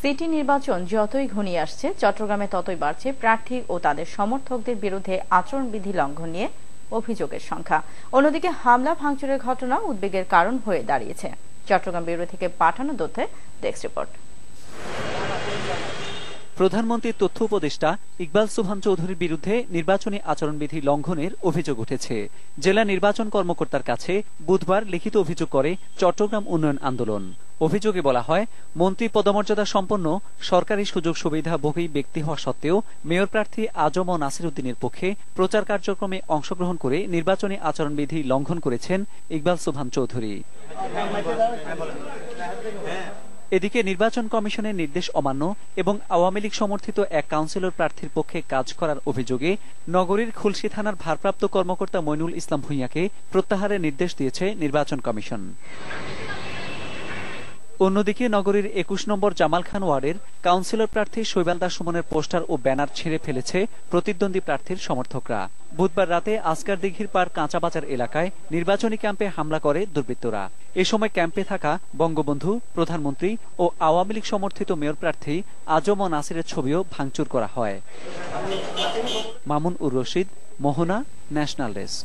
City নির্বাচন যতই ঘনিয়ে আসছে, চট্টগ্রামে ততই বাড়ছে প্রার্থী ও তাদের সমর্থকদের বিরুদ্ধে আচরণবিধি লঙ্ঘন নিয়ে অভিযোগের সংখ্যা। অন্যদিকে হামলা ভাঙচুরের ঘটনা উদ্বেগের কারণ হয়ে দাঁড়িয়েছে। চট্টগ্রাম ব্যুরো থেকে পাঠানো তথ্যে ডেস্ক রিপোর্ট। প্রধানমন্ত্রীর তথ্য উপদেষ্টা ইকবাল সুবহান চৌধুরীর বিরুদ্ধে নির্বাচনী আচরণবিধি লঙ্ঘনের অভিযোগ উঠেছে। জেলা নির্বাচন কর্মকর্তার কাছে বুধবার লিখিত অভিযোগ করে চট্টগ্রাম উন্নয়ন আন্দোলন। অভিযোগে বলা হয়, মন্ত্রী পদমর্যাদা সম্পন্ন সরকারি সুযোগ সুবিধাভোগী ব্যক্তি হওয়া সত্ত্বেও মেয়র প্রার্থী আজম ও নাসির উদ্দিনের পক্ষে প্রচার কার্যক্রমে অংশগ্রহণ করে নির্বাচনী আচরণবিধি লঙ্ঘন করেছেন ইকবাল সুবহান চৌধুরী। এদিকে নির্বাচন কমিশনের নির্দেশ অমান্য এবং আওয়ামী লীগ সমর্থিত এক কাউন্সিলর প্রার্থীর পক্ষে কাজ করার অভিযোগে নগরীর খুলশী থানার ভারপ্রাপ্ত কর্মকর্তা মইনুল ইসলাম ভূঁইয়াকে প্রত্যাহারের নির্দেশ দিয়েছে নির্বাচন কমিশন। অন্যদিকে নগরীর ২১ নম্বর জামাল খান ওয়ার্ডের কাউন্সিলর প্রার্থী শৈবাল দাস সুমনের পোস্টার ও ব্যানার ছিঁড়ে ফেলেছে প্রতিদ্বন্দ্বী প্রার্থীর সমর্থকরা। বুধবার রাতে আসকার দিঘির পার কাঁচাবাজার এলাকায় নির্বাচনী ক্যাম্পে হামলা করে দুর্বৃত্তরা। এ সময় ক্যাম্পে থাকা বঙ্গবন্ধু, প্রধানমন্ত্রী ও আওয়ামী লীগ সমর্থিত মেয়র প্রার্থী আজম ও নাসিরের ছবিও ভাঙচুর করা হয়। মামুন উর রশিদ, মোহনা, ন্যাশনাল ডেস্ক।